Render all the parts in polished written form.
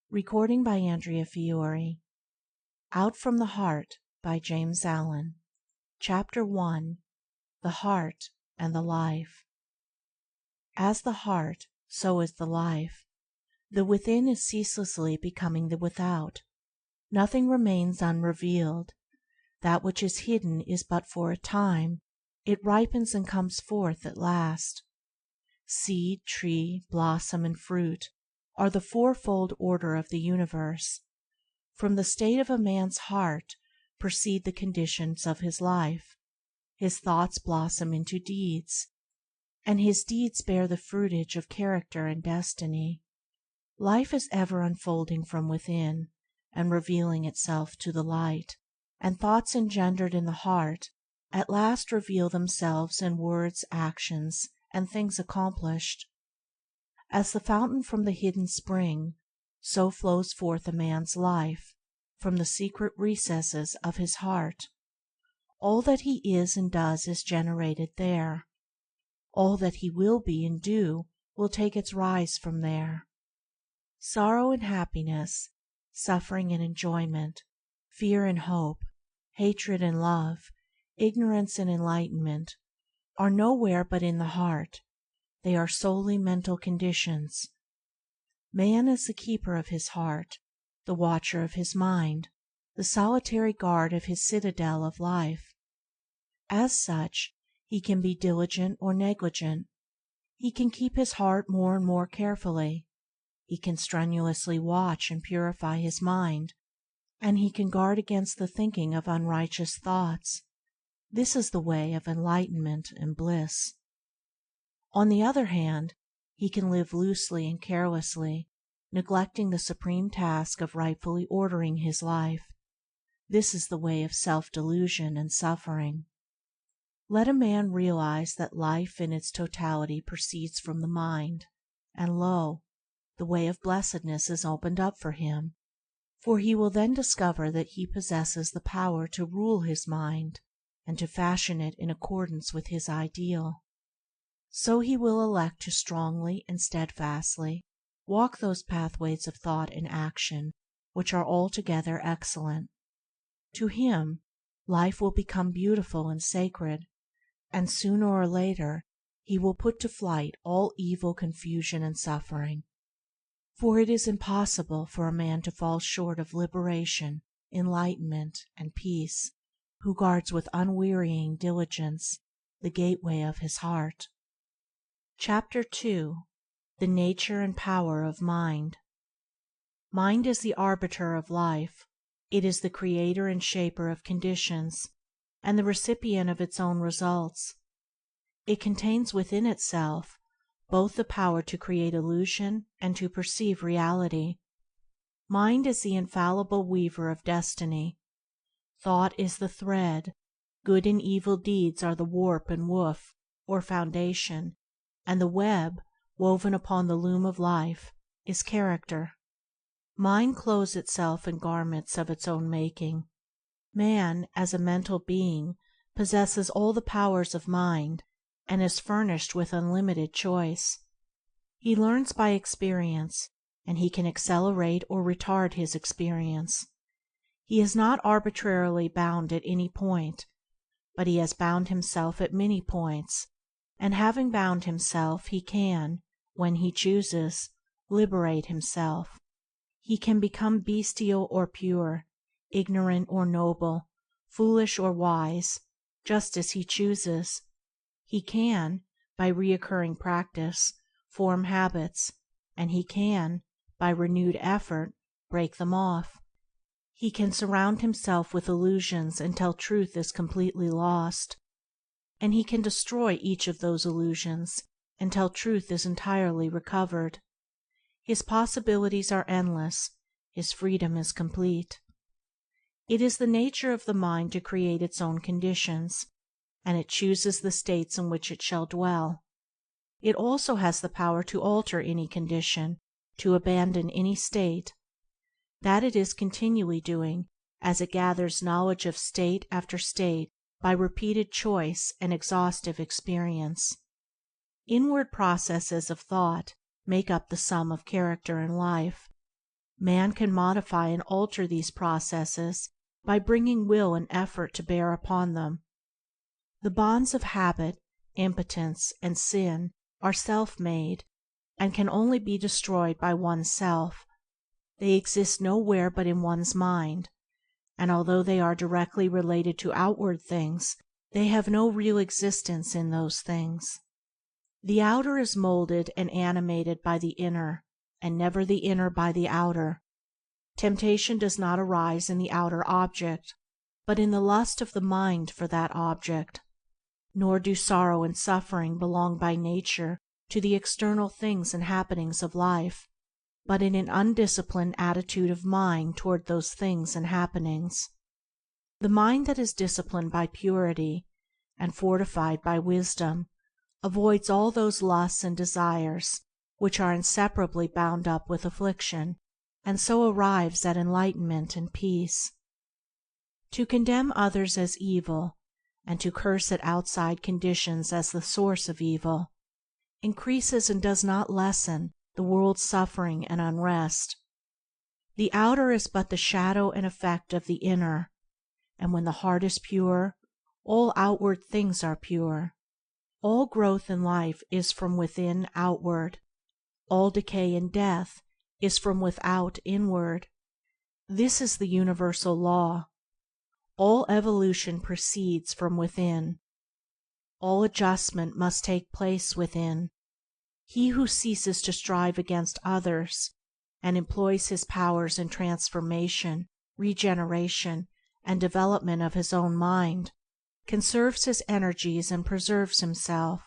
Recording by Andrea Fiore. Out from the Heart by James Allen. Chapter 1. The Heart and the Life. As the heart, so is the life. The within is ceaselessly becoming the without. Nothing remains unrevealed. That which is hidden is but for a time. It ripens and comes forth at last. Seed, tree, blossom, and fruit are the fourfold order of the universe. From the state of a man's heart proceed the conditions of his life. His thoughts blossom into deeds, and his deeds bear the fruitage of character and destiny. Life is ever unfolding from within and revealing itself to the light, and thoughts engendered in the heart at last reveal themselves in words, actions, and things accomplished. As the fountain from the hidden spring, so flows forth a man's life from the secret recesses of his heart. All that he is and does is generated there. All that he will be and do will take its rise from there. Sorrow and happiness, suffering and enjoyment, fear and hope, hatred and love, ignorance and enlightenment, are nowhere but in the heart. They are solely mental conditions. Man is the keeper of his heart, the watcher of his mind, the solitary guard of his citadel of life. As such, he can be diligent or negligent. He can keep his heart more and more carefully. He can strenuously watch and purify his mind, and he can guard against the thinking of unrighteous thoughts. This is the way of enlightenment and bliss. On the other hand, he can live loosely and carelessly, neglecting the supreme task of rightfully ordering his life. This is the way of self-delusion and suffering. Let a man realize that life in its totality proceeds from the mind, and lo, the way of blessedness is opened up for him, for he will then discover that he possesses the power to rule his mind and to fashion it in accordance with his ideal. So he will elect to strongly and steadfastly walk those pathways of thought and action which are altogether excellent. To him, life will become beautiful and sacred, and sooner or later he will put to flight all evil, confusion, and suffering. For it is impossible for a man to fall short of liberation, enlightenment, and peace who guards with unwearying diligence the gateway of his heart. Chapter 2. The Nature and Power of Mind. Mind is the arbiter of life. It is the creator and shaper of conditions, and the recipient of its own results. It contains within itself both the power to create illusion and to perceive reality. Mind is the infallible weaver of destiny. Thought is the thread. Good and evil deeds are the warp and woof, or foundation, and the web, woven upon the loom of life, is character. Mind clothes itself in garments of its own making. Man, as a mental being, possesses all the powers of mind, and is furnished with unlimited choice. He learns by experience, and he can accelerate or retard his experience. He is not arbitrarily bound at any point, but he has bound himself at many points, and having bound himself, he can, when he chooses, liberate himself. He can become bestial or pure, ignorant or noble, foolish or wise, just as he chooses. He can, by recurring practice, form habits, and he can, by renewed effort, break them off. He can surround himself with illusions until truth is completely lost, and he can destroy each of those illusions until truth is entirely recovered. His possibilities are endless. His freedom is complete. It is the nature of the mind to create its own conditions, and it chooses the states in which it shall dwell. It also has the power to alter any condition, to abandon any state. That it is continually doing, as it gathers knowledge of state after state by repeated choice and exhaustive experience. Inward processes of thought make up the sum of character in life. Man can modify and alter these processes by bringing will and effort to bear upon them. The bonds of habit, impotence, and sin are self-made, and can only be destroyed by one's self. They exist nowhere but in one's mind, and although they are directly related to outward things, they have no real existence in those things. The outer is molded and animated by the inner, and never the inner by the outer. Temptation does not arise in the outer object, but in the lust of the mind for that object. Nor do sorrow and suffering belong by nature to the external things and happenings of life, but in an undisciplined attitude of mind toward those things and happenings. The mind that is disciplined by purity, and fortified by wisdom, avoids all those lusts and desires which are inseparably bound up with affliction, and so arrives at enlightenment and peace. To condemn others as evil, and to curse at outside conditions as the source of evil, increases and does not lessen the world's suffering and unrest. The outer is but the shadow and effect of the inner, and when the heart is pure, all outward things are pure. All growth in life is from within outward. All decay and death is from without inward. This is the universal law. All evolution proceeds from within. All adjustment must take place within. He who ceases to strive against others, and employs his powers in transformation, regeneration, and development of his own mind, conserves his energies and preserves himself.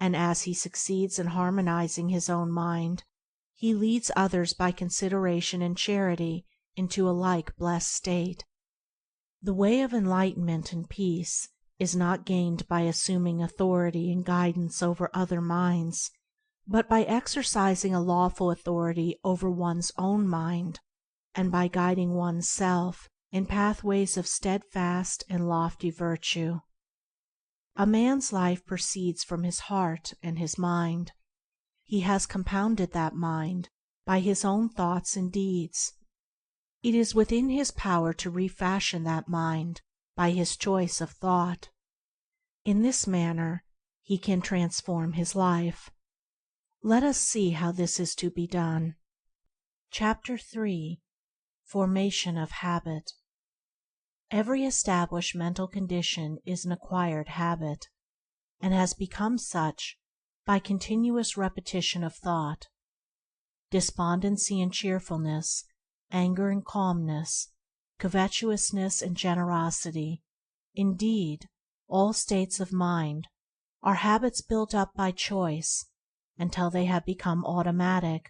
And as he succeeds in harmonizing his own mind, he leads others by consideration and charity into a like blessed state. The way of enlightenment and peace is not gained by assuming authority and guidance over other minds, but by exercising a lawful authority over one's own mind, and by guiding one's self in pathways of steadfast and lofty virtue. A man's life proceeds from his heart and his mind. He has compounded that mind by his own thoughts and deeds. It is within his power to refashion that mind by his choice of thought. In this manner he can transform his life. Let us see how this is to be done. Chapter 3. Formation of Habit. Every established mental condition is an acquired habit, and has become such by continuous repetition of thought. Despondency and cheerfulness, anger and calmness, covetousness and generosity, indeed, all states of mind, are habits built up by choice until they have become automatic.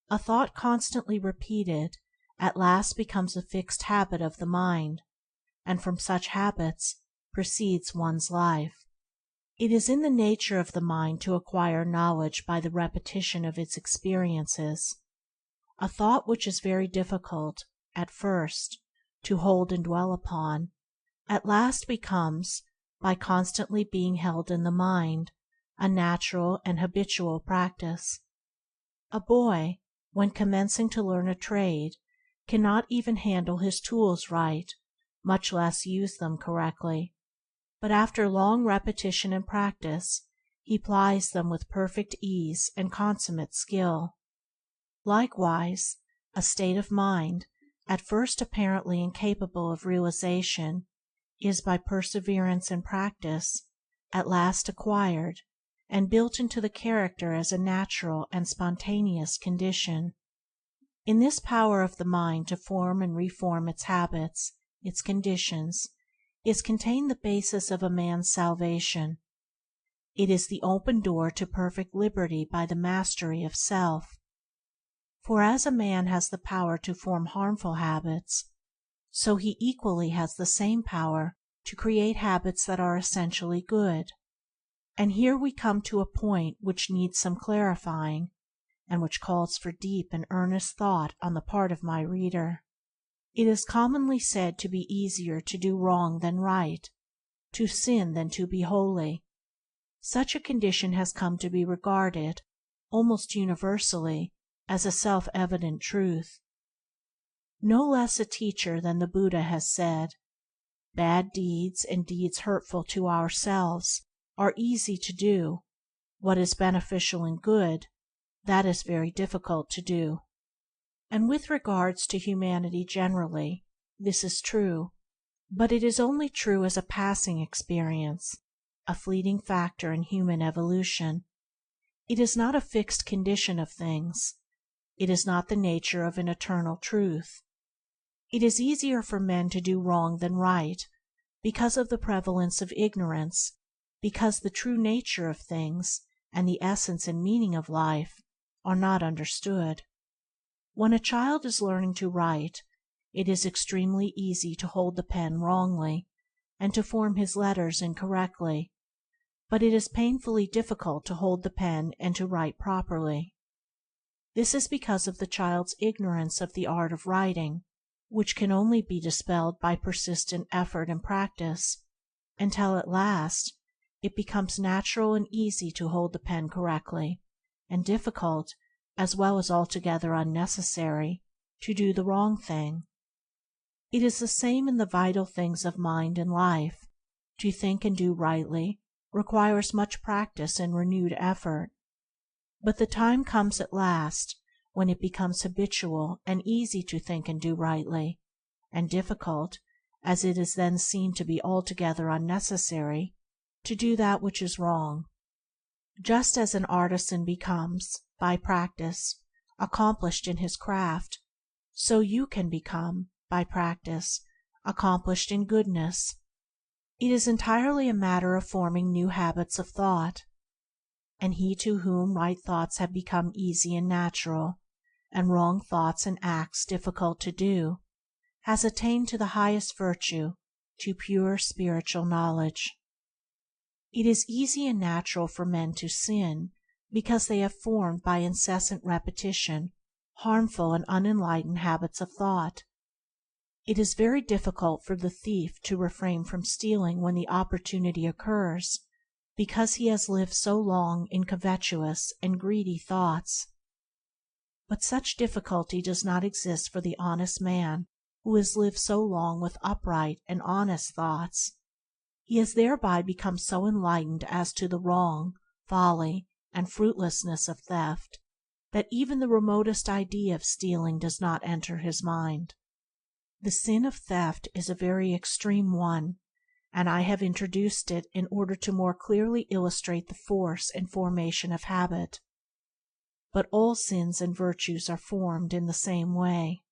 A thought constantly repeated at last becomes a fixed habit of the mind, and from such habits proceeds one's life. It is in the nature of the mind to acquire knowledge by the repetition of its experiences. A thought which is very difficult, at first, to hold and dwell upon, at last becomes, by constantly being held in the mind, a natural and habitual practice. A boy, when commencing to learn a trade, cannot even handle his tools right, much less use them correctly, but after long repetition and practice he plies them with perfect ease and consummate skill. Likewise, a state of mind, at first apparently incapable of realization, is by perseverance and practice at last acquired and built into the character as a natural and spontaneous condition. In this power of the mind to form and reform its habits, its conditions, is contained the basis of a man's salvation. It is the open door to perfect liberty by the mastery of self. For as a man has the power to form harmful habits, so he equally has the same power to create habits that are essentially good. And here we come to a point which needs some clarifying, and which calls for deep and earnest thought on the part of my reader. It is commonly said to be easier to do wrong than right, to sin than to be holy. Such a condition has come to be regarded, almost universally, as a self-evident truth. No less a teacher than the Buddha has said, "Bad deeds and deeds hurtful to ourselves are easy to do. What is beneficial and good, that is very difficult to do." And with regards to humanity generally, this is true, but it is only true as a passing experience, a fleeting factor in human evolution. It is not a fixed condition of things. It is not the nature of an eternal truth. It is easier for men to do wrong than right, because of the prevalence of ignorance, because the true nature of things and the essence and meaning of life are not understood. When a child is learning to write, it is extremely easy to hold the pen wrongly, and to form his letters incorrectly, but it is painfully difficult to hold the pen and to write properly. This is because of the child's ignorance of the art of writing, which can only be dispelled by persistent effort and practice, until at last it becomes natural and easy to hold the pen correctly, and difficult, as well as altogether unnecessary, to do the wrong thing. It is the same in the vital things of mind and life. To think and do rightly requires much practice and renewed effort, but the time comes at last when it becomes habitual and easy to think and do rightly, and difficult, as it is then seen to be altogether unnecessary, to do that which is wrong. Just as an artisan becomes, by practice, accomplished in his craft, so you can become, by practice, accomplished in goodness. It is entirely a matter of forming new habits of thought, and he to whom right thoughts have become easy and natural, and wrong thoughts and acts difficult to do, has attained to the highest virtue, to pure spiritual knowledge. It is easy and natural for men to sin, because they have formed by incessant repetition harmful and unenlightened habits of thought. It is very difficult for the thief to refrain from stealing when the opportunity occurs, because he has lived so long in covetous and greedy thoughts. But such difficulty does not exist for the honest man who has lived so long with upright and honest thoughts. He has thereby become so enlightened as to the wrong, folly, and fruitlessness of theft, that even the remotest idea of stealing does not enter his mind. The sin of theft is a very extreme one, and I have introduced it in order to more clearly illustrate the force and formation of habit. But all sins and virtues are formed in the same way.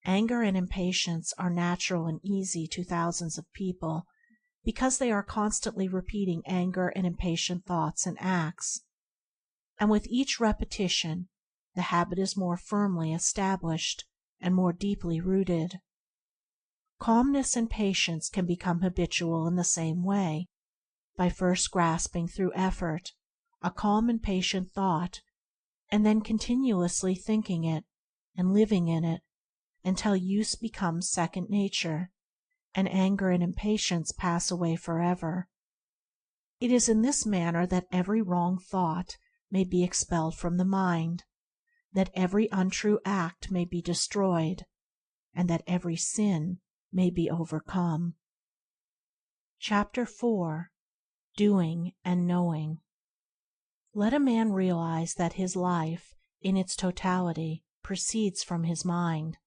Anger and impatience are natural and easy to thousands of people, because they are constantly repeating anger and impatient thoughts and acts. And with each repetition, the habit is more firmly established and more deeply rooted. Calmness and patience can become habitual in the same way, by first grasping through effort a calm and patient thought, and then continuously thinking it and living in it until use becomes second nature, and anger and impatience pass away forever. It is in this manner that every wrong thought may be expelled from the mind, that every untrue act may be destroyed, and that every sin may be overcome. Chapter 4. Doing and Knowing. Let a man realize that his life, in its totality, proceeds from his mind.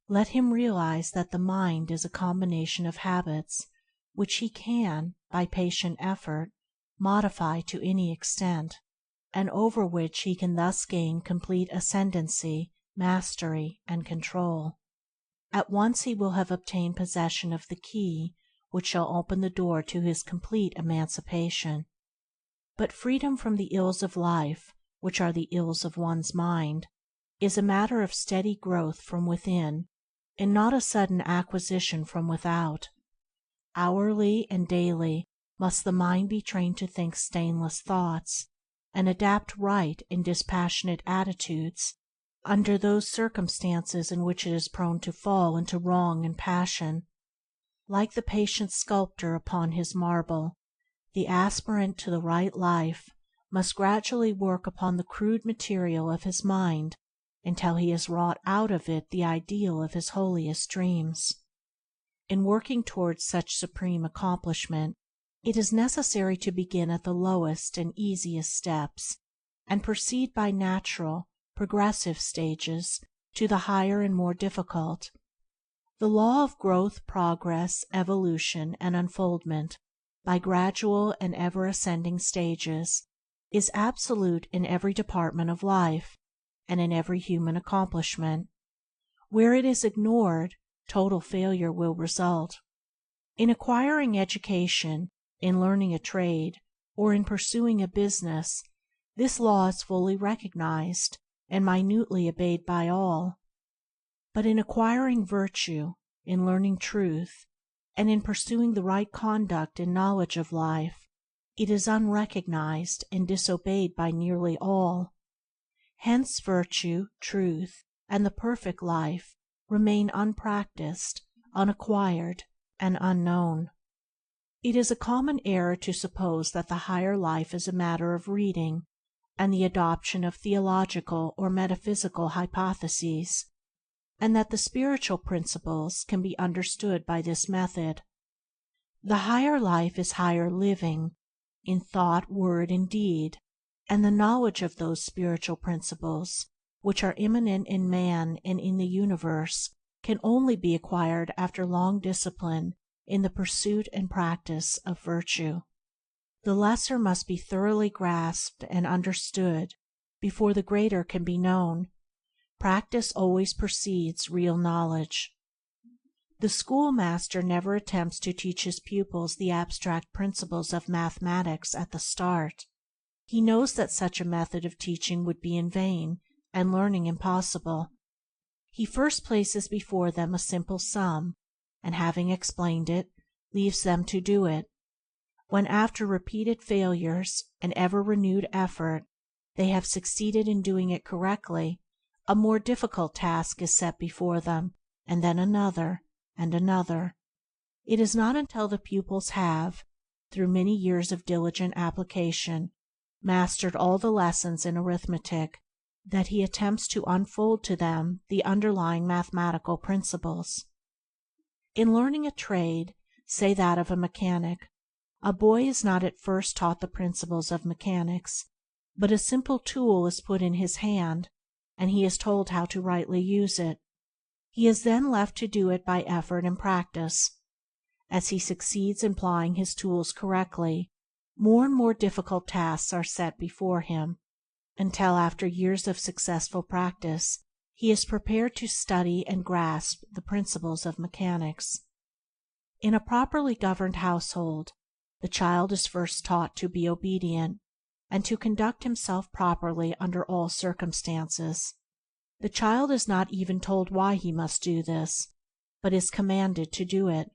Let him realize that the mind is a combination of habits, which he can, by patient effort, modify to any extent, and over which he can thus gain complete ascendancy, mastery, and control. At once he will have obtained possession of the key which shall open the door to his complete emancipation. But freedom from the ills of life, which are the ills of one's mind, is a matter of steady growth from within, and not a sudden acquisition from without. Hourly and daily must the mind be trained to think stainless thoughts, and adapt right and dispassionate attitudes under those circumstances in which it is prone to fall into wrong and passion. Like the patient sculptor upon his marble, the aspirant to the right life must gradually work upon the crude material of his mind until he has wrought out of it the ideal of his holiest dreams. In working towards such supreme accomplishment, it is necessary to begin at the lowest and easiest steps, and proceed by natural, progressive stages to the higher and more difficult. The law of growth, progress, evolution, and unfoldment, by gradual and ever ascending stages, is absolute in every department of life, and in every human accomplishment. Where it is ignored, total failure will result. In acquiring education, in learning a trade, or in pursuing a business, this law is fully recognized and minutely obeyed by all. But in acquiring virtue, in learning truth, and in pursuing the right conduct and knowledge of life, it is unrecognized and disobeyed by nearly all. Hence virtue, truth, and the perfect life remain unpracticed, unacquired, and unknown. It is a common error to suppose that the higher life is a matter of reading and the adoption of theological or metaphysical hypotheses, and that the spiritual principles can be understood by this method. The higher life is higher living, in thought, word, and deed, and the knowledge of those spiritual principles, which are immanent in man and in the universe, can only be acquired after long discipline in the pursuit and practice of virtue. The lesser must be thoroughly grasped and understood before the greater can be known. Practice always precedes real knowledge. The schoolmaster never attempts to teach his pupils the abstract principles of mathematics at the start. He knows that such a method of teaching would be in vain and learning impossible. He first places before them a simple sum, and having explained it, leaves them to do it. When after repeated failures and ever renewed effort they have succeeded in doing it correctly, a more difficult task is set before them, and then another and another. It is not until the pupils have, through many years of diligent application, mastered all the lessons in arithmetic, that he attempts to unfold to them the underlying mathematical principles. In learning a trade, say that of a mechanic, a boy is not at first taught the principles of mechanics, but a simple tool is put in his hand, and he is told how to rightly use it. He is then left to do it by effort and practice. As he succeeds in plying his tools correctly, more and more difficult tasks are set before him, until after years of successful practice he is prepared to study and grasp the principles of mechanics. In a properly governed household, the child is first taught to be obedient, and to conduct himself properly under all circumstances. The child is not even told why he must do this, but is commanded to do it.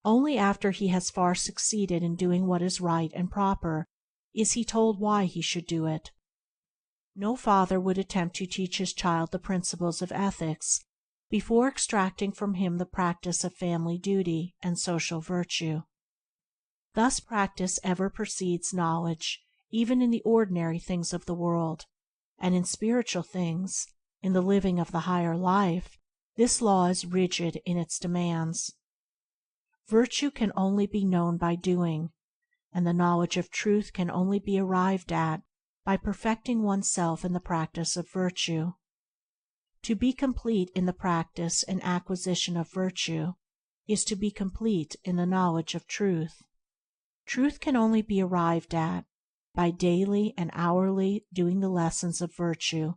Only after he has far succeeded in doing what is right and proper is he told why he should do it. No father would attempt to teach his child the principles of ethics before extracting from him the practice of family duty and social virtue. Thus practice ever precedes knowledge, even in the ordinary things of the world, and in spiritual things, in the living of the higher life, this law is rigid in its demands. Virtue can only be known by doing, and the knowledge of truth can only be arrived at by perfecting oneself in the practice of virtue. To be complete in the practice and acquisition of virtue is to be complete in the knowledge of truth. Truth can only be arrived at by daily and hourly doing the lessons of virtue,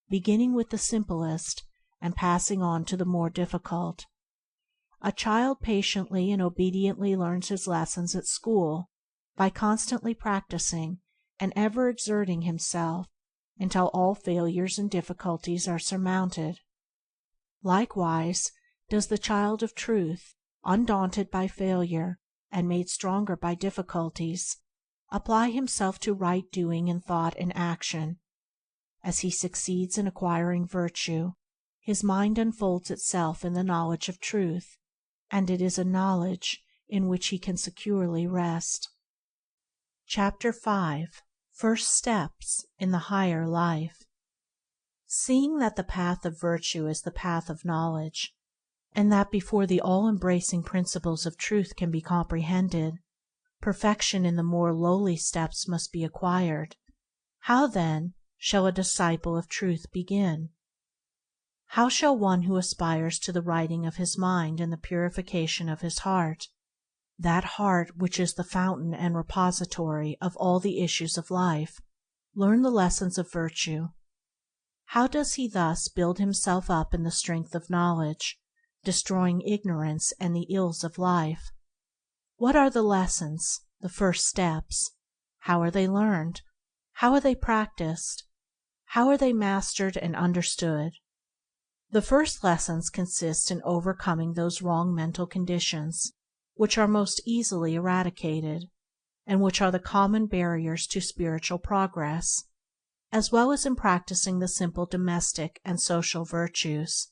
beginning with the simplest and passing on to the more difficult. A child patiently and obediently learns his lessons at school by constantly practicing and ever exerting himself until all failures and difficulties are surmounted. Likewise does the child of truth, undaunted by failure and made stronger by difficulties, apply himself to right doing in thought and action. As he succeeds in acquiring virtue, his mind unfolds itself in the knowledge of truth, and it is a knowledge in which he can securely rest. Chapter 5. First Steps in the Higher Life. Seeing that the path of virtue is the path of knowledge, and that before the all-embracing principles of truth can be comprehended, perfection in the more lowly steps must be acquired, how, then, shall a disciple of truth begin? How shall one who aspires to the righting of his mind and the purification of his heart, that heart which is the fountain and repository of all the issues of life, learn the lessons of virtue? How does he thus build himself up in the strength of knowledge, destroying ignorance and the ills of life? What are the lessons, the first steps? How are they learned? How are they practiced? How are they mastered and understood? The first lessons consist in overcoming those wrong mental conditions which are most easily eradicated, and which are the common barriers to spiritual progress, as well as in practicing the simple domestic and social virtues.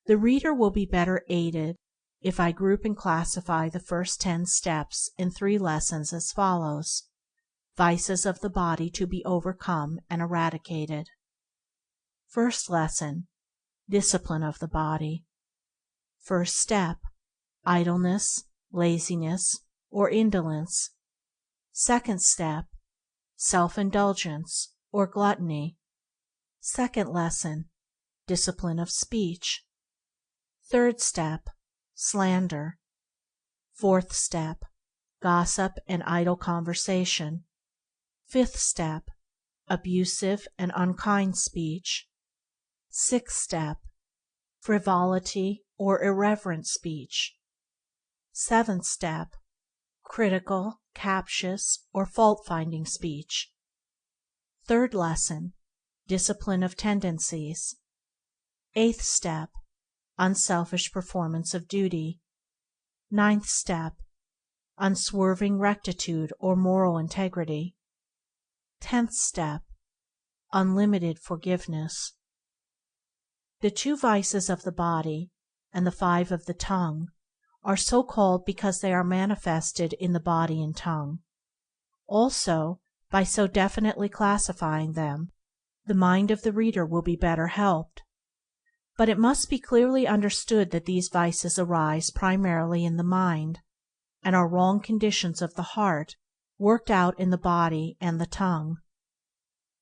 The reader will be better aided if I group and classify the first 10 steps in 3 lessons as follows: Vices of the body to be overcome and eradicated. First lesson: Discipline of the body. First step: Idleness, laziness, or indolence. Second step: Self-indulgence or gluttony. Second lesson: Discipline of speech. Third step: Slander. Fourth step: Gossip and idle conversation. Fifth step: Abusive and unkind speech. Sixth step: Frivolity or irreverent speech. Seventh step: Critical, captious, or fault-finding speech. Third lesson: Discipline of tendencies. Eighth step: Unselfish performance of duty. Ninth step: Unswerving rectitude or moral integrity. 10th step: Unlimited forgiveness. The 2 vices of the body and the 5 of the tongue are so called because they are manifested in the body and tongue. Also, by so definitely classifying them, the mind of the reader will be better helped. But it must be clearly understood that these vices arise primarily in the mind, and are wrong conditions of the heart worked out in the body and the tongue.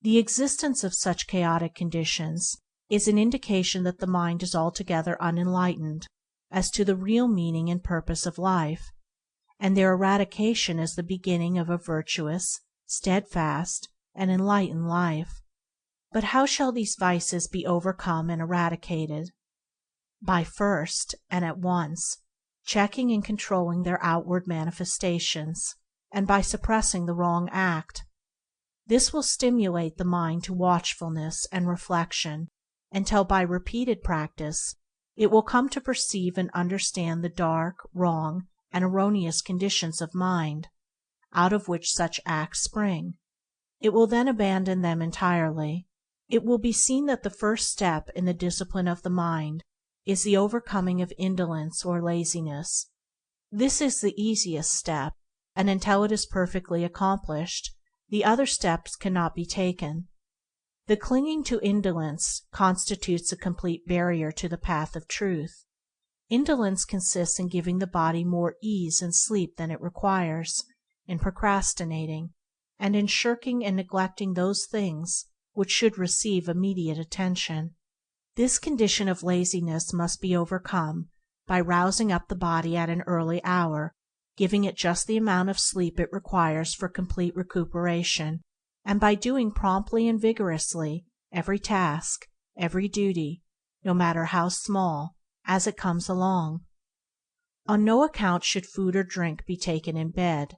The existence of such chaotic conditions is an indication that the mind is altogether unenlightened as to the real meaning and purpose of life, and their eradication is the beginning of a virtuous, steadfast, and enlightened life. But how shall these vices be overcome and eradicated? By first, and at once, checking and controlling their outward manifestations, and by suppressing the wrong act. This will stimulate the mind to watchfulness and reflection until by repeated practice it will come to perceive and understand the dark, wrong, and erroneous conditions of mind, out of which such acts spring. It will then abandon them entirely. It will be seen that the first step in the discipline of the mind is the overcoming of indolence or laziness. This is the easiest step, and until it is perfectly accomplished, the other steps cannot be taken. The clinging to indolence constitutes a complete barrier to the path of truth. Indolence consists in giving the body more ease and sleep than it requires, in procrastinating, and in shirking and neglecting those things which should receive immediate attention. This condition of laziness must be overcome by rousing up the body at an early hour, giving it just the amount of sleep it requires for complete recuperation, and by doing promptly and vigorously every task, every duty, no matter how small, as it comes along. On no account should food or drink be taken in bed,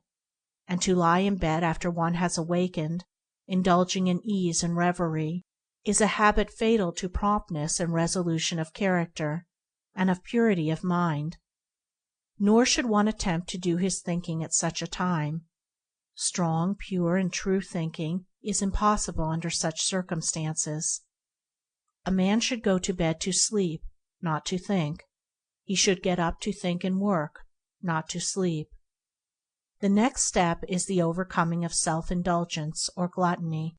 and to lie in bed after one has awakened, indulging in ease and reverie, is a habit fatal to promptness and resolution of character, and of purity of mind. Nor should one attempt to do his thinking at such a time. Strong, pure, and true thinking is impossible under such circumstances. A man should go to bed to sleep, not to think. He should get up to think and work, not to sleep. The next step is the overcoming of self-indulgence or gluttony.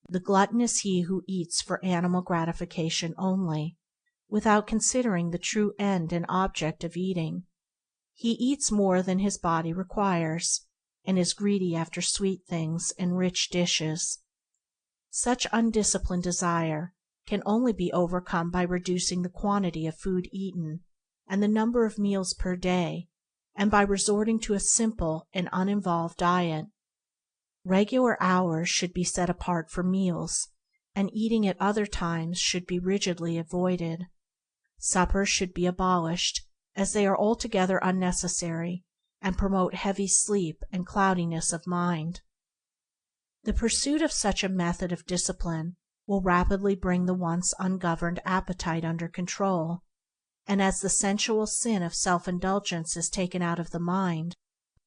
The glutton is he who eats for animal gratification only, without considering the true end and object of eating. He eats more than his body requires, and is greedy after sweet things and rich dishes. Such undisciplined desire can only be overcome by reducing the quantity of food eaten and the number of meals per day, and by resorting to a simple and uninvolved diet. Regular hours should be set apart for meals, and eating at other times should be rigidly avoided. Suppers should be abolished, as they are altogether unnecessary and promote heavy sleep and cloudiness of mind. The pursuit of such a method of discipline will rapidly bring the once ungoverned appetite under control, and as the sensual sin of self-indulgence is taken out of the mind,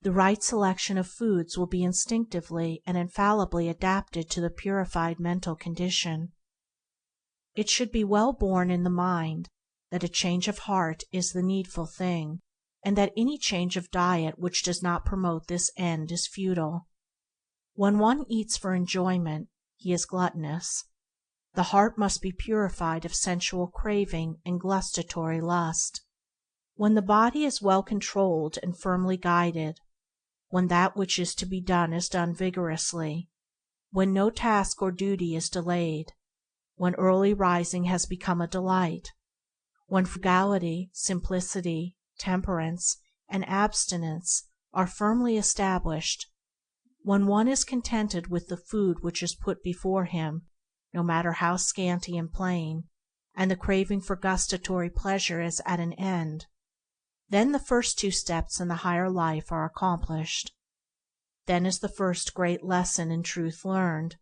the right selection of foods will be instinctively and infallibly adapted to the purified mental condition. It should be well borne in the mind that a change of heart is the needful thing, and that any change of diet which does not promote this end is futile. When one eats for enjoyment, he is gluttonous. The heart must be purified of sensual craving and gustatory lust. When the body is well controlled and firmly guided, when that which is to be done is done vigorously, when no task or duty is delayed, when early rising has become a delight, when frugality, simplicity, temperance, and abstinence are firmly established, when one is contented with the food which is put before him, no matter how scanty and plain, and the craving for gustatory pleasure is at an end, then the first two steps in the higher life are accomplished. Then is the first great lesson in truth learned.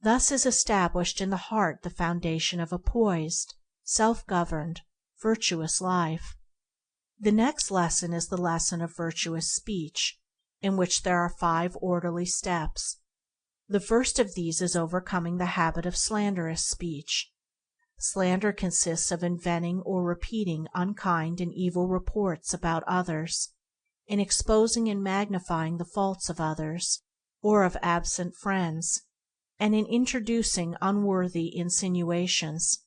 Thus is established in the heart the foundation of a poised, self-governed, virtuous life. The next lesson is the lesson of virtuous speech, in which there are 5 orderly steps. The first of these is overcoming the habit of slanderous speech. Slander consists of inventing or repeating unkind and evil reports about others, in exposing and magnifying the faults of others, or of absent friends, and in introducing unworthy insinuations.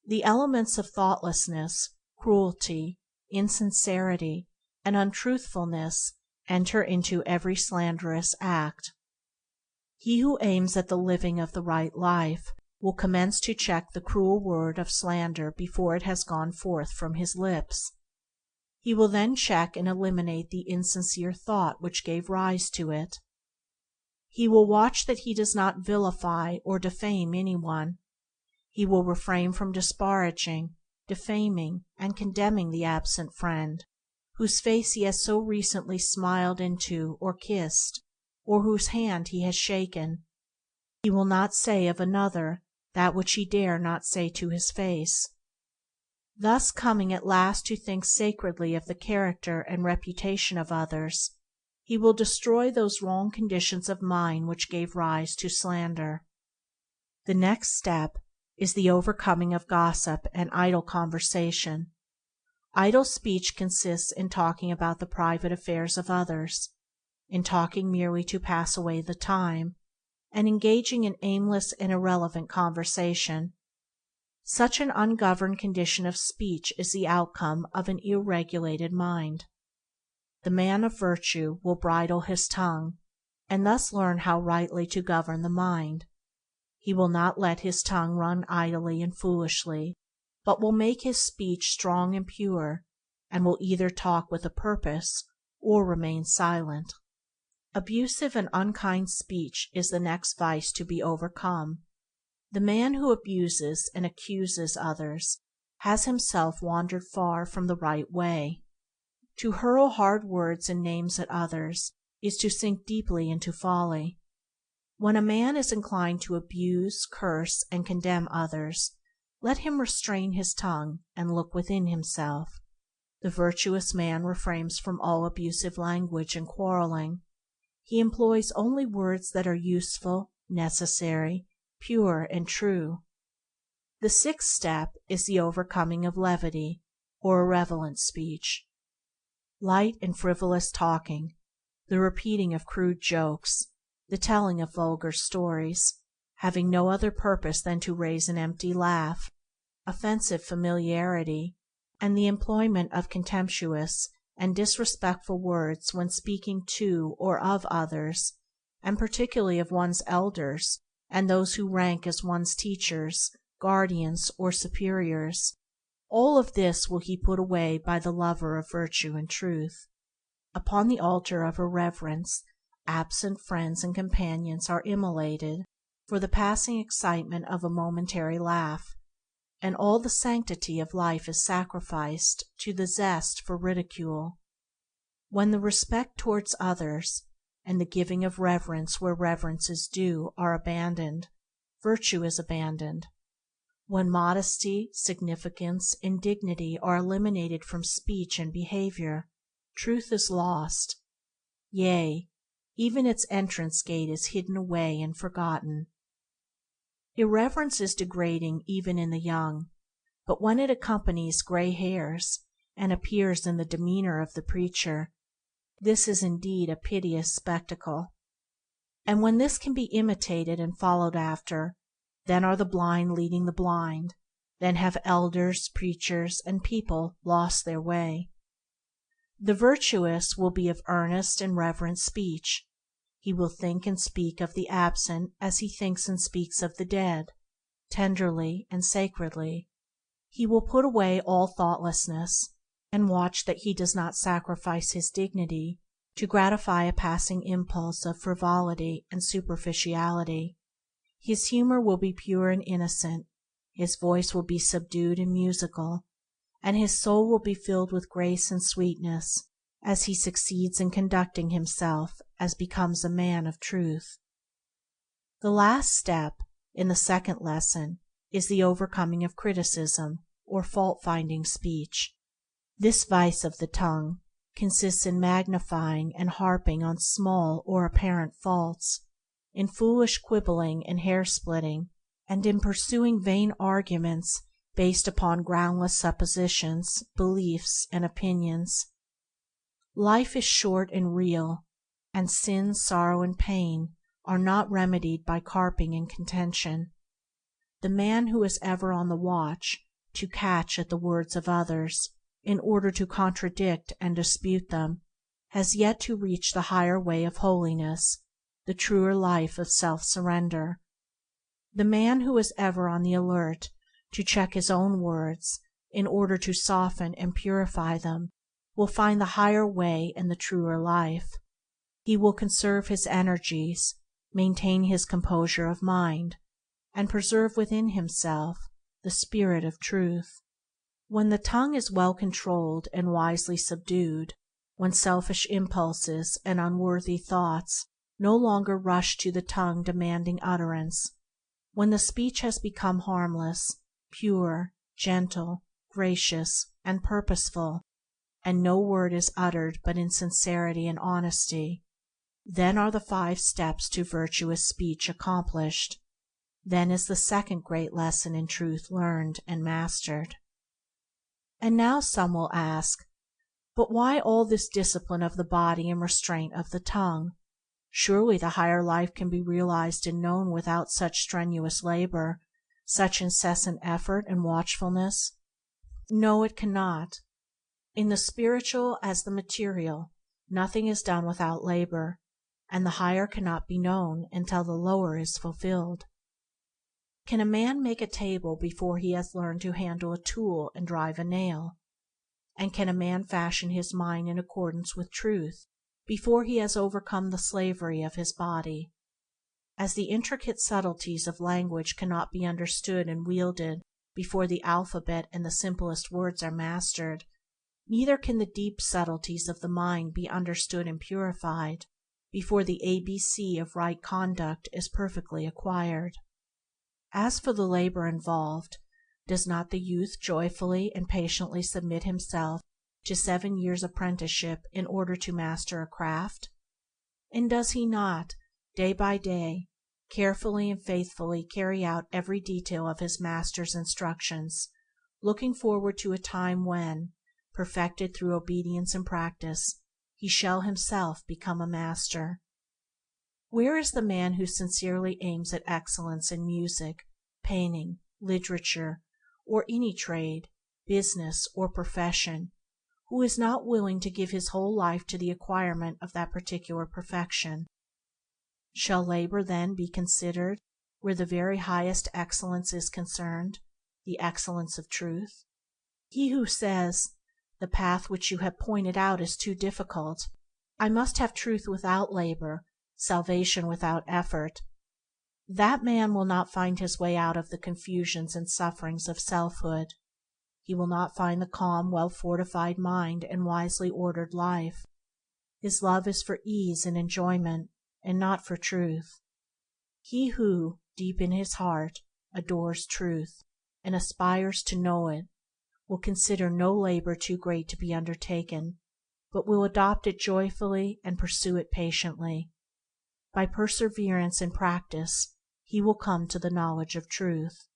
The elements of thoughtlessness, cruelty, insincerity, and untruthfulness enter into every slanderous act. He who aims at the living of the right life will commence to check the cruel word of slander before it has gone forth from his lips. He will then check and eliminate the insincere thought which gave rise to it. He will watch that he does not vilify or defame anyone. He will refrain from disparaging, defaming, and condemning the absent friend, whose face he has so recently smiled into or kissed, or whose hand he has shaken. He will not say of another that which he dare not say to his face. Thus, coming at last to think sacredly of the character and reputation of others, he will destroy those wrong conditions of mind which gave rise to slander. The next step is the overcoming of gossip and idle conversation. Idle speech consists in talking about the private affairs of others, in talking merely to pass away the time, and engaging in aimless and irrelevant conversation. Such an ungoverned condition of speech is the outcome of an ill-regulated mind. The man of virtue will bridle his tongue, and thus learn how rightly to govern the mind. He will not let his tongue run idly and foolishly, but will make his speech strong and pure, and will either talk with a purpose or remain silent. Abusive and unkind speech is the next vice to be overcome. The man who abuses and accuses others has himself wandered far from the right way. To hurl hard words and names at others is to sink deeply into folly. When a man is inclined to abuse, curse, and condemn others, let him restrain his tongue and look within himself. The virtuous man refrains from all abusive language and quarreling. He employs only words that are useful, necessary, pure, and true. The sixth step is the overcoming of levity, or irrelevant speech. Light and frivolous talking, the repeating of crude jokes, the telling of vulgar stories, having no other purpose than to raise an empty laugh, offensive familiarity, and the employment of contemptuous and disrespectful words when speaking to or of others, and particularly of one's elders and those who rank as one's teachers, guardians, or superiors. All of this will he put away by the lover of virtue and truth. Upon the altar of irreverence, absent friends and companions are immolated for the passing excitement of a momentary laugh, and all the sanctity of life is sacrificed to the zest for ridicule. When the respect towards others, and the giving of reverence where reverence is due, are abandoned, virtue is abandoned. When modesty, significance, and dignity are eliminated from speech and behavior, truth is lost. Yea, even its entrance gate is hidden away and forgotten. Irreverence is degrading even in the young, but when it accompanies gray hairs, and appears in the demeanor of the preacher, this is indeed a piteous spectacle. And when this can be imitated and followed after, then are the blind leading the blind, then have elders, preachers, and people lost their way. The virtuous will be of earnest and reverent speech. He will think and speak of the absent as he thinks and speaks of the dead, tenderly and sacredly. He will put away all thoughtlessness, and watch that he does not sacrifice his dignity to gratify a passing impulse of frivolity and superficiality. His humor will be pure and innocent, his voice will be subdued and musical, and his soul will be filled with grace and sweetness, as he succeeds in conducting himself as becomes a man of truth. The last step in the second lesson is the overcoming of criticism or fault-finding speech. This vice of the tongue consists in magnifying and harping on small or apparent faults, in foolish quibbling and hair-splitting, and in pursuing vain arguments based upon groundless suppositions, beliefs, and opinions. Life is short and real, and sin, sorrow, and pain are not remedied by carping and contention. The man who is ever on the watch to catch at the words of others in order to contradict and dispute them has yet to reach the higher way of holiness, the truer life of self-surrender. The man who is ever on the alert to check his own words in order to soften and purify them will find the higher way and the truer life. He will conserve his energies, maintain his composure of mind, and preserve within himself the spirit of truth. When the tongue is well controlled and wisely subdued, when selfish impulses and unworthy thoughts no longer rush to the tongue demanding utterance, when the speech has become harmless, pure, gentle, gracious, and purposeful, and no word is uttered but in sincerity and honesty, then are the 5 steps to virtuous speech accomplished. Then is the second great lesson in truth learned and mastered. And now some will ask, but why all this discipline of the body and restraint of the tongue? Surely the higher life can be realized and known without such strenuous labor, such incessant effort and watchfulness? No, it cannot. In the spiritual as the material, nothing is done without labor, and the higher cannot be known until the lower is fulfilled. Can a man make a table before he has learned to handle a tool and drive a nail? And can a man fashion his mind in accordance with truth before he has overcome the slavery of his body? As the intricate subtleties of language cannot be understood and wielded before the alphabet and the simplest words are mastered, neither can the deep subtleties of the mind be understood and purified before the ABC of right conduct is perfectly acquired. As for the labor involved, does not the youth joyfully and patiently submit himself to 7 years' apprenticeship in order to master a craft? And does he not, day by day, carefully and faithfully carry out every detail of his master's instructions, looking forward to a time when, perfected through obedience and practice, he shall himself become a master? Where is the man who sincerely aims at excellence in music, painting, literature, or any trade, business, or profession, who is not willing to give his whole life to the acquirement of that particular perfection? Shall labor, then, be considered where the very highest excellence is concerned, the excellence of truth? He who says, "The path which you have pointed out is too difficult. I must have truth without labor, salvation without effort," that man will not find his way out of the confusions and sufferings of selfhood. He will not find the calm, well-fortified mind and wisely ordered life. His love is for ease and enjoyment, and not for truth. He who, deep in his heart, adores truth, and aspires to know it, will consider no labor too great to be undertaken, but will adopt it joyfully and pursue it patiently. By perseverance in practice he will come to the knowledge of truth.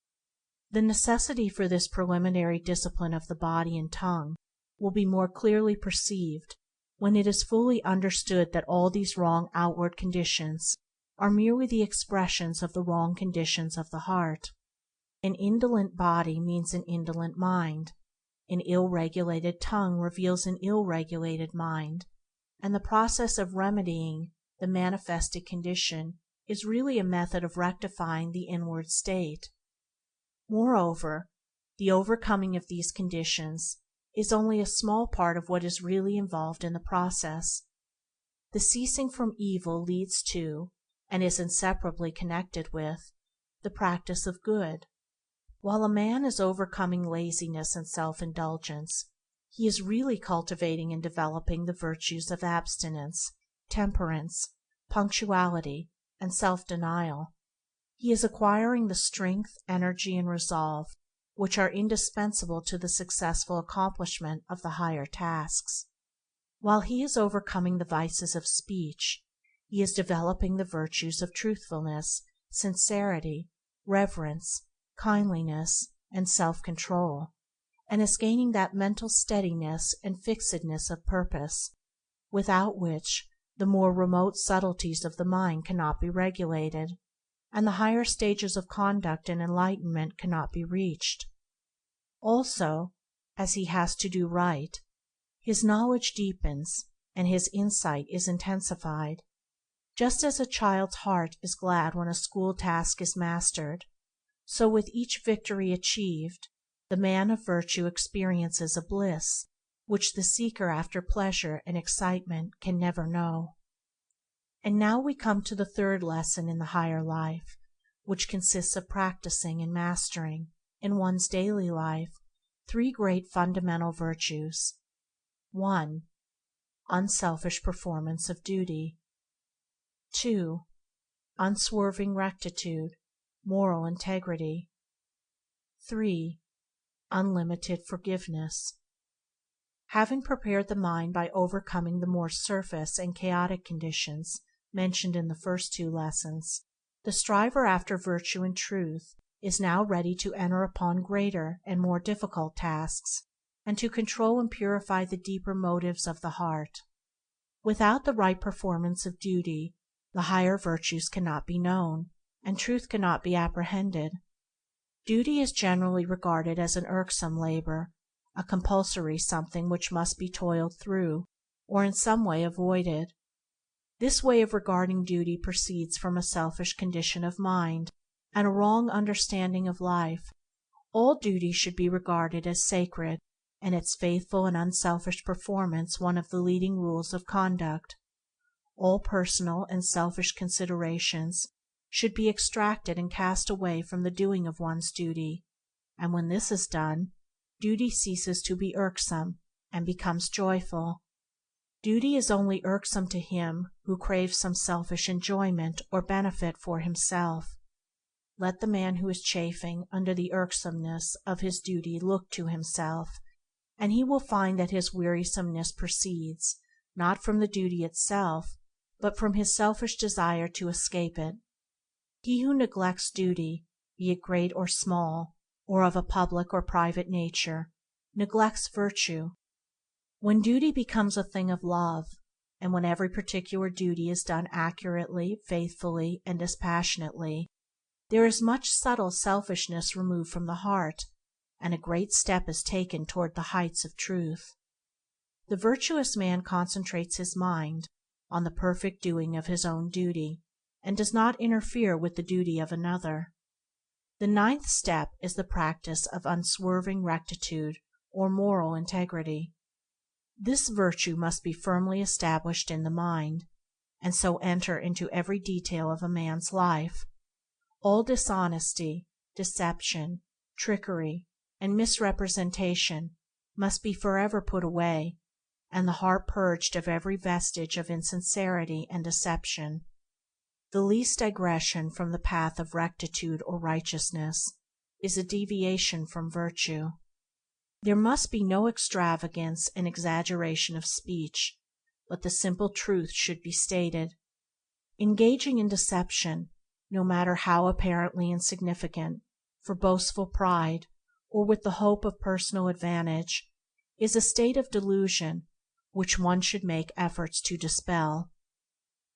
The necessity for this preliminary discipline of the body and tongue will be more clearly perceived when it is fully understood that all these wrong outward conditions are merely the expressions of the wrong conditions of the heart. An indolent body means an indolent mind. An ill-regulated tongue reveals an ill-regulated mind, and the process of remedying the manifested condition is really a method of rectifying the inward state. Moreover, the overcoming of these conditions is only a small part of what is really involved in the process. The ceasing from evil leads to, and is inseparably connected with, the practice of good. While a man is overcoming laziness and self-indulgence, he is really cultivating and developing the virtues of abstinence, temperance, punctuality, and self-denial. He is acquiring the strength, energy, and resolve which are indispensable to the successful accomplishment of the higher tasks. While he is overcoming the vices of speech, he is developing the virtues of truthfulness, sincerity, reverence, kindliness, and self-control, and is gaining that mental steadiness and fixedness of purpose without which the more remote subtleties of the mind cannot be regulated, and the higher stages of conduct and enlightenment cannot be reached. Also, as he has to do right, his knowledge deepens and his insight is intensified. Just as a child's heart is glad when a school task is mastered, so with each victory achieved, the man of virtue experiences a bliss which the seeker after pleasure and excitement can never know. And now we come to the third lesson in the higher life, which consists of practicing and mastering, in one's daily life, three great fundamental virtues. 1. Unselfish performance of duty. 2. Unswerving rectitude, moral integrity. 3. Unlimited forgiveness. Having prepared the mind by overcoming the more surface and chaotic conditions mentioned in the first two lessons, the striver after virtue and truth is now ready to enter upon greater and more difficult tasks, and to control and purify the deeper motives of the heart. Without the right performance of duty, the higher virtues cannot be known, and truth cannot be apprehended. Duty is generally regarded as an irksome labor, a compulsory something which must be toiled through, or in some way avoided. This way of regarding duty proceeds from a selfish condition of mind and a wrong understanding of life. All duty should be regarded as sacred, and its faithful and unselfish performance one of the leading rules of conduct. All personal and selfish considerations should be extracted and cast away from the doing of one's duty, and when this is done, duty ceases to be irksome and becomes joyful. Duty is only irksome to him who craves some selfish enjoyment or benefit for himself. Let the man who is chafing under the irksomeness of his duty look to himself, and he will find that his wearisomeness proceeds, not from the duty itself, but from his selfish desire to escape it. He who neglects duty, be it great or small, or of a public or private nature, neglects virtue. When duty becomes a thing of love, and when every particular duty is done accurately, faithfully, and dispassionately, there is much subtle selfishness removed from the heart, and a great step is taken toward the heights of truth. The virtuous man concentrates his mind on the perfect doing of his own duty, and does not interfere with the duty of another. The ninth step is the practice of unswerving rectitude or moral integrity. This virtue must be firmly established in the mind, and so enter into every detail of a man's life. All dishonesty, deception, trickery, and misrepresentation must be forever put away, and the heart purged of every vestige of insincerity and deception. The least digression from the path of rectitude or righteousness is a deviation from virtue. There must be no extravagance and exaggeration of speech, but the simple truth should be stated. Engaging in deception, no matter how apparently insignificant, for boastful pride, or with the hope of personal advantage, is a state of delusion which one should make efforts to dispel.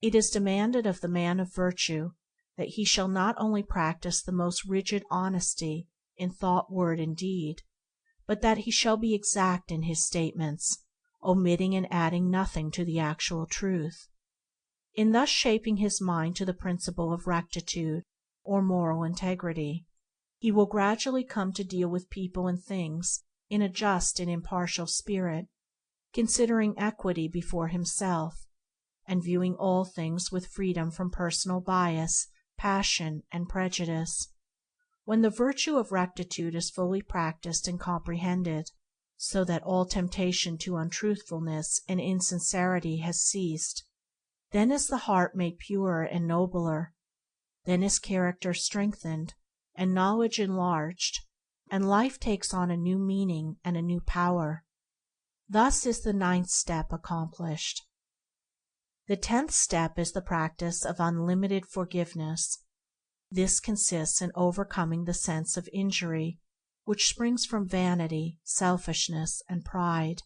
It is demanded of the man of virtue that he shall not only practice the most rigid honesty in thought, word, and deed, but that he shall be exact in his statements, omitting and adding nothing to the actual truth. In thus shaping his mind to the principle of rectitude or moral integrity, he will gradually come to deal with people and things in a just and impartial spirit, considering equity before himself, and viewing all things with freedom from personal bias, passion, and prejudice. When the virtue of rectitude is fully practiced and comprehended, so that all temptation to untruthfulness and insincerity has ceased, then is the heart made purer and nobler, then is character strengthened, and knowledge enlarged, and life takes on a new meaning and a new power. Thus is the ninth step accomplished. The 10th step is the practice of unlimited forgiveness. This consists in overcoming the sense of injury which springs from vanity, selfishness, and pride,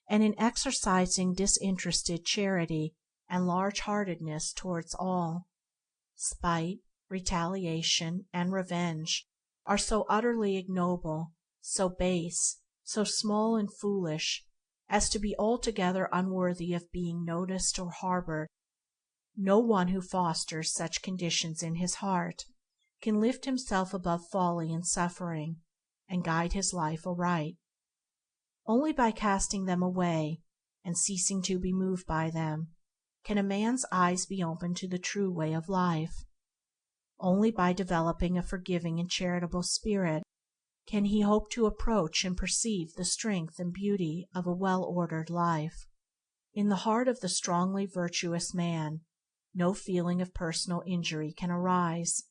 and in exercising disinterested charity and large-heartedness towards all. Spite, retaliation, and revenge are so utterly ignoble, so base, so small and foolish, as to be altogether unworthy of being noticed or harbored. No one who fosters such conditions in his heart can lift himself above folly and suffering, and guide his life aright. Only by casting them away, and ceasing to be moved by them, can a man's eyes be opened to the true way of life. Only by developing a forgiving and charitable spirit can he hope to approach and perceive the strength and beauty of a well-ordered life. In the heart of the strongly virtuous man no feeling of personal injury can arise.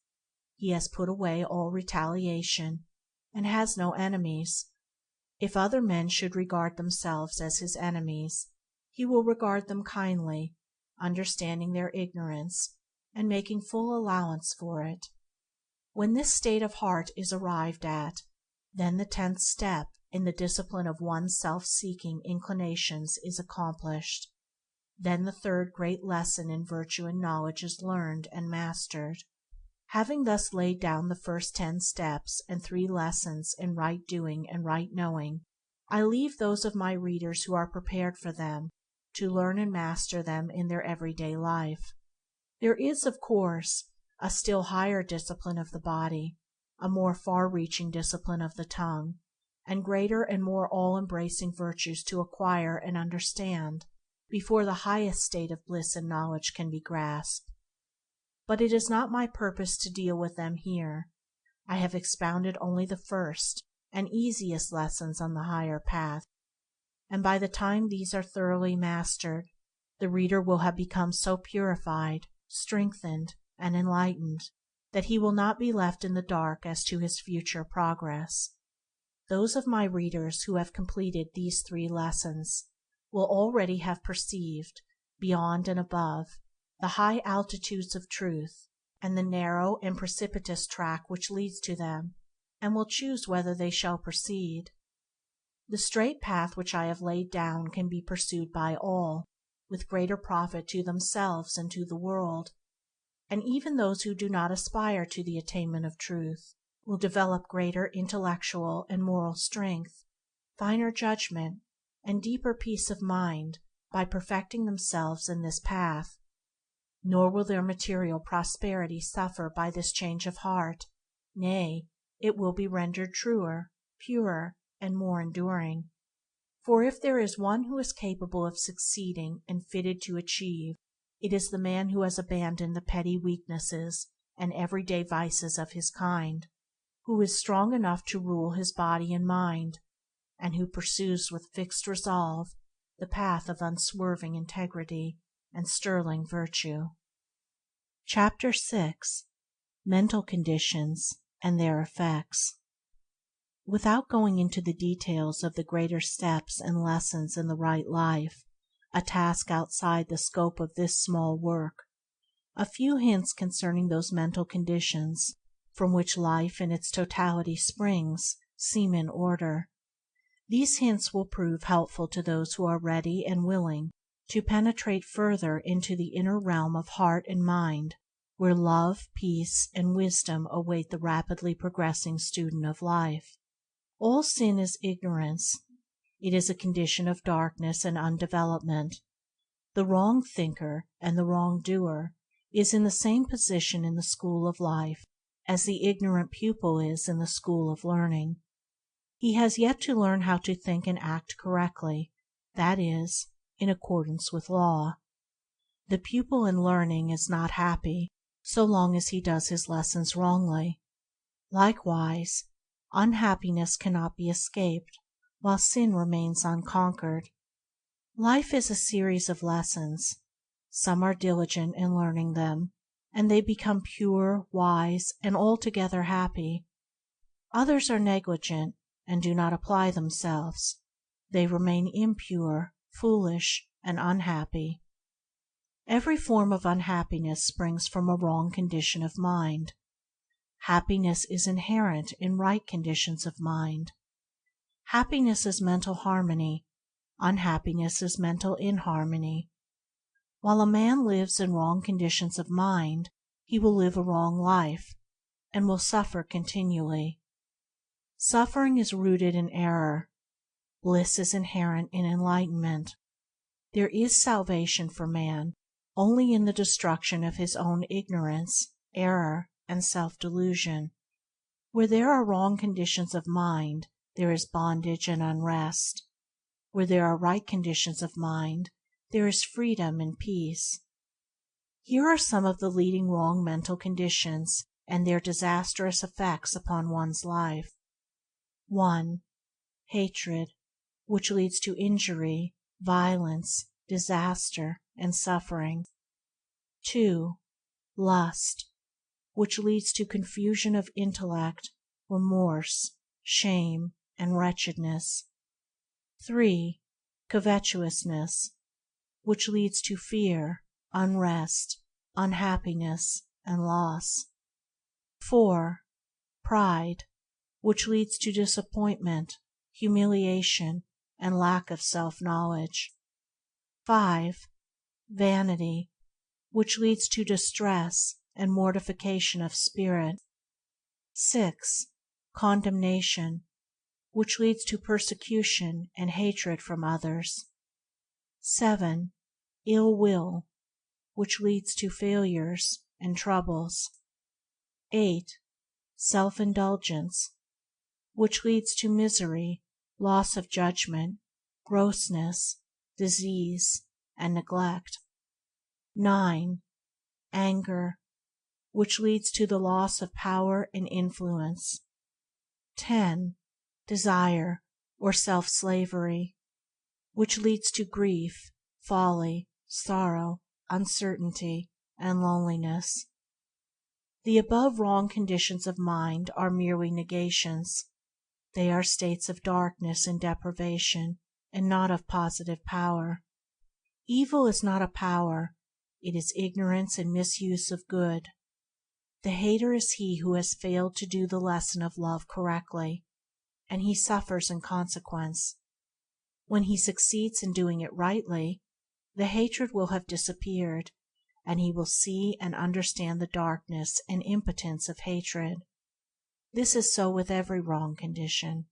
He has put away all retaliation, and has no enemies. If other men should regard themselves as his enemies, he will regard them kindly, understanding their ignorance, and making full allowance for it. When this state of heart is arrived at, then the 10th step in the discipline of one's self-seeking inclinations is accomplished. Then the 3rd great lesson in virtue and knowledge is learned and mastered. Having thus laid down the first 10 steps and 3 lessons in right doing and right knowing, I leave those of my readers who are prepared for them to learn and master them in their everyday life. There is, of course, a still higher discipline of the body, a more far-reaching discipline of the tongue, and greater and more all-embracing virtues to acquire and understand before the highest state of bliss and knowledge can be grasped. But it is not my purpose to deal with them here. I have expounded only the first and easiest lessons on the higher path, and by the time these are thoroughly mastered, the reader will have become so purified, strengthened, and enlightened that he will not be left in the dark as to his future progress. Those of my readers who have completed these 3 lessons will already have perceived, beyond and above, the high altitudes of truth, and the narrow and precipitous track which leads to them, and will choose whether they shall proceed. The straight path which I have laid down can be pursued by all, with greater profit to themselves and to the world, and even those who do not aspire to the attainment of truth will develop greater intellectual and moral strength, finer judgment, and deeper peace of mind by perfecting themselves in this path. Nor will their material prosperity suffer by this change of heart; nay, it will be rendered truer, purer, and more enduring. For if there is one who is capable of succeeding and fitted to achieve, it is the man who has abandoned the petty weaknesses and everyday vices of his kind, who is strong enough to rule his body and mind, and who pursues with fixed resolve the path of unswerving integrity and sterling virtue. Chapter 6. Mental Conditions and Their Effects. Without going into the details of the greater steps and lessons in the right life, a task outside the scope of this small work, a few hints concerning those mental conditions from which life in its totality springs seem in order. These hints will prove helpful to those who are ready and willing to penetrate further into the inner realm of heart and mind, where love, peace, and wisdom await the rapidly progressing student of life. All sin is ignorance. It is a condition of darkness and undevelopment. The wrong thinker and the wrong doer is in the same position in the school of life as the ignorant pupil is in the school of learning. He has yet to learn how to think and act correctly, that is, in accordance with law. The pupil in learning is not happy so long as he does his lessons wrongly. Likewise, unhappiness cannot be escaped while sin remains unconquered. Life is a series of lessons. Some are diligent in learning them, and they become pure, wise, and altogether happy. Others are negligent and do not apply themselves. They remain impure, foolish, and unhappy. Every form of unhappiness springs from a wrong condition of mind. Happiness is inherent in right conditions of mind. Happiness is mental harmony. Unhappiness is mental inharmony. While a man lives in wrong conditions of mind, he will live a wrong life, and will suffer continually. Suffering is rooted in error. Bliss is inherent in enlightenment. There is salvation for man only in the destruction of his own ignorance, error, and self-delusion. Where there are wrong conditions of mind, there is bondage and unrest. Where there are right conditions of mind, there is freedom and peace. Here are some of the leading wrong mental conditions and their disastrous effects upon one's life. 1. Hatred, which leads to injury, violence, disaster, and suffering. 2. Lust, which leads to confusion of intellect, remorse, shame, and wretchedness. 3. Covetousness, which leads to fear, unrest, unhappiness, and loss. 4. Pride, which leads to disappointment, humiliation, and lack of self-knowledge. 5. Vanity, which leads to distress and mortification of spirit. 6. Condemnation, which leads to persecution and hatred from others. 7. Ill will, which leads to failures and troubles. 8. Self-indulgence, which leads to misery, loss of judgment, grossness, disease, and neglect. 9. Anger, which leads to the loss of power and influence. 10. Desire, or self-slavery, which leads to grief, folly, sorrow, uncertainty, and loneliness. The above wrong conditions of mind are merely negations. They are states of darkness and deprivation, and not of positive power. Evil is not a power, it is ignorance and misuse of good. The hater is he who has failed to do the lesson of love correctly, and he suffers in consequence. When he succeeds in doing it rightly, the hatred will have disappeared, and he will see and understand the darkness and impotence of hatred. This is so with every wrong condition.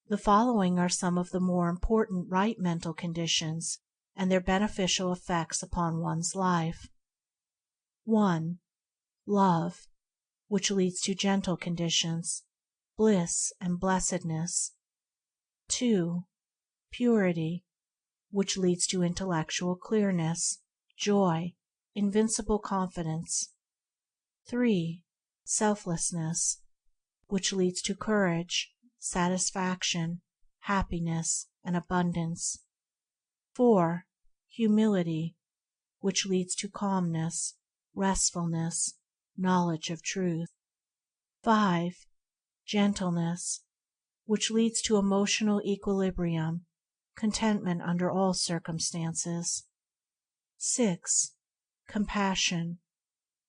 The following are some of the more important right mental conditions and their beneficial effects upon one's life. 1. Love, which leads to gentle conditions, bliss and blessedness. 2. Purity, which leads to intellectual clearness, joy, invincible confidence. 3. Selflessness, which leads to courage, satisfaction, happiness, and abundance. 4. Humility, which leads to calmness, restfulness, knowledge of truth. 5. Gentleness, which leads to emotional equilibrium, contentment under all circumstances. 6. Compassion,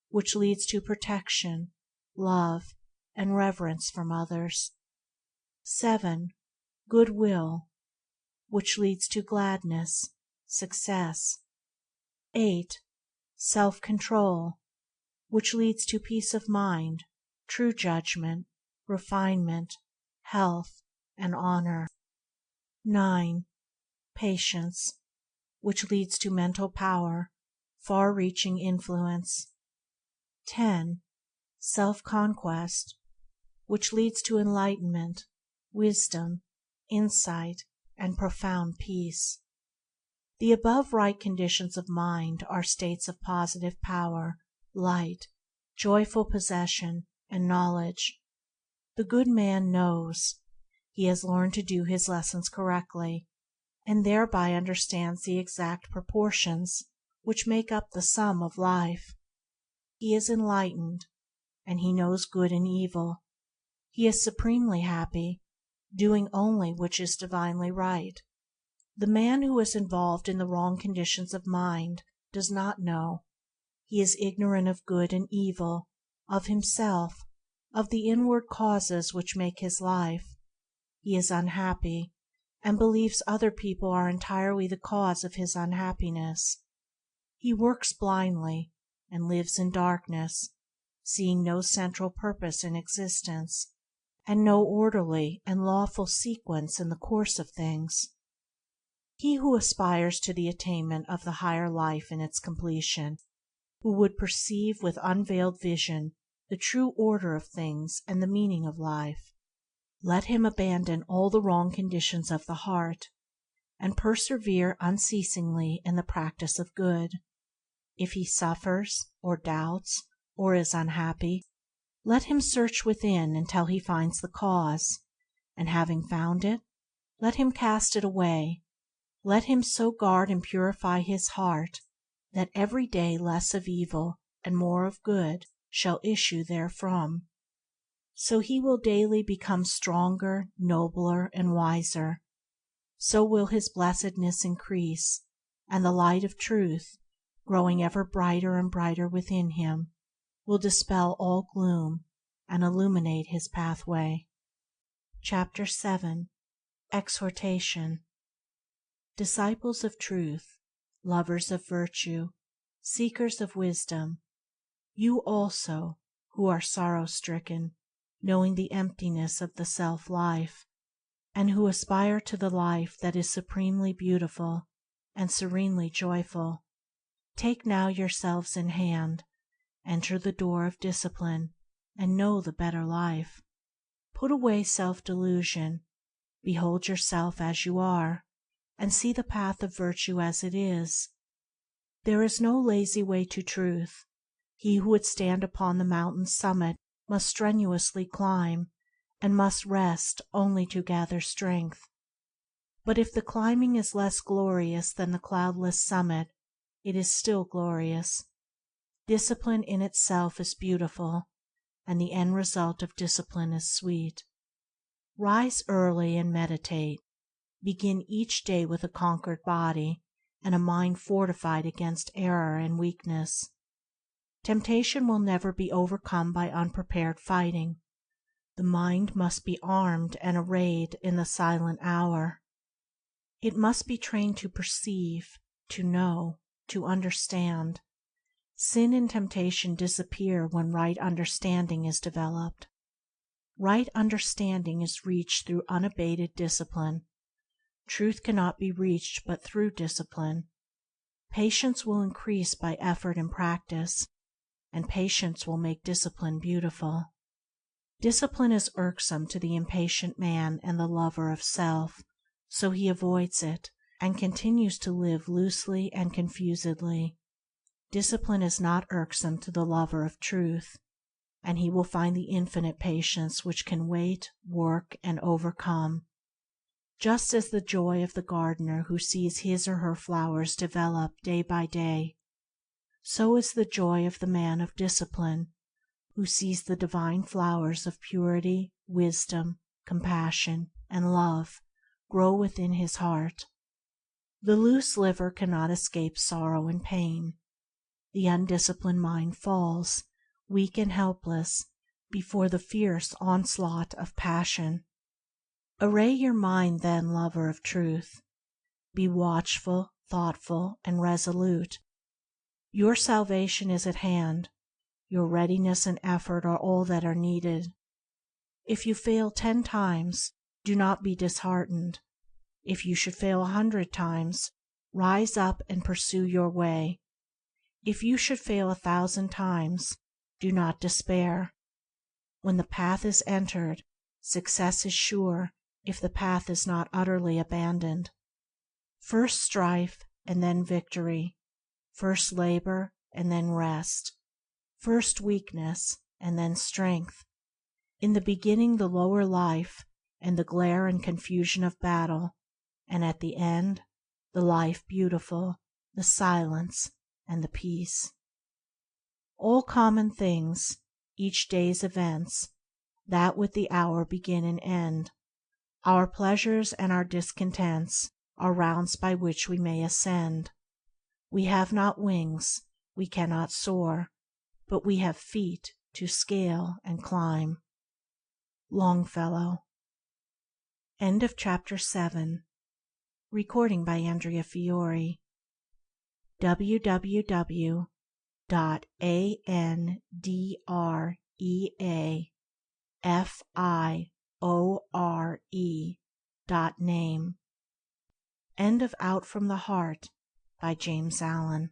which leads to protection, love, and reverence from others. 7. Goodwill, which leads to gladness, success. 8. Self-control, which leads to peace of mind, true judgment, refinement, health, and honor. 9. Patience, which leads to mental power, far-reaching influence. 10. Self-conquest, which leads to enlightenment, wisdom, insight, and profound peace. The above right conditions of mind are states of positive power, light, joyful possession, and knowledge. The good man knows. He has learned to do his lessons correctly, and thereby understands the exact proportions which make up the sum of life. He is enlightened, and he knows good and evil. He is supremely happy, doing only which is divinely right. The man who is involved in the wrong conditions of mind does not know. He is ignorant of good and evil, of himself, of the inward causes which make his life. He is unhappy, and believes other people are entirely the cause of his unhappiness. He works blindly, and lives in darkness, seeing no central purpose in existence, and no orderly and lawful sequence in the course of things. He who aspires to the attainment of the higher life in its completion, who would perceive with unveiled vision the true order of things and the meaning of life, let him abandon all the wrong conditions of the heart, and persevere unceasingly in the practice of good. If he suffers, or doubts, or is unhappy, let him search within until he finds the cause, and having found it, let him cast it away. Let him so guard and purify his heart that every day less of evil and more of good shall issue therefrom. So he will daily become stronger, nobler, and wiser. So will his blessedness increase, and the light of truth, growing ever brighter and brighter within him, will dispel all gloom and illuminate his pathway. Chapter 7. Exhortation. Disciples of truth, lovers of virtue, seekers of wisdom, you also, who are sorrow-stricken, knowing the emptiness of the self-life, and who aspire to the life that is supremely beautiful and serenely joyful, take now yourselves in hand, enter the door of discipline, and know the better life. Put away self-delusion, behold yourself as you are, and see the path of virtue as it is. There is no lazy way to truth. He who would stand upon the mountain's summit must strenuously climb, and must rest only to gather strength. But if the climbing is less glorious than the cloudless summit, it is still glorious. Discipline in itself is beautiful, and the end result of discipline is sweet. Rise early and meditate. Begin each day with a conquered body, and a mind fortified against error and weakness. Temptation will never be overcome by unprepared fighting. The mind must be armed and arrayed in the silent hour. It must be trained to perceive, to know, to understand. Sin and temptation disappear when right understanding is developed. Right understanding is reached through unabated discipline. Truth cannot be reached but through discipline. Patience will increase by effort and practice, and patience will make discipline beautiful. Discipline is irksome to the impatient man and the lover of self, so he avoids it, and continues to live loosely and confusedly. Discipline is not irksome to the lover of truth, and he will find the infinite patience which can wait, work, and overcome. Just as the joy of the gardener who sees his or her flowers develop day by day, so is the joy of the man of discipline who sees the divine flowers of purity, wisdom, compassion, and love grow within his heart. The loose liver cannot escape sorrow and pain. The undisciplined mind falls, weak and helpless, before the fierce onslaught of passion. Array your mind then, lover of truth. Be watchful, thoughtful, and resolute. Your salvation is at hand. Your readiness and effort are all that are needed. If you fail 10 times, do not be disheartened. If you should fail 100 times, rise up and pursue your way. If you should fail 1,000 times, do not despair. When the path is entered, success is sure if the path is not utterly abandoned. First strife and then victory. First labor and then rest. First weakness and then strength. In the beginning the lower life and the glare and confusion of battle, and at the end the life beautiful, the silence and the peace. All common things, each day's events, that with the hour begin and end, our pleasures and our discontents, are rounds by which we may ascend. We have not wings, we cannot soar, but we have feet to scale and climb. Longfellow. End of chapter 7. Recording by Andrea Fiore. www.andreafiore.name. End of Out from the Heart by James Allen.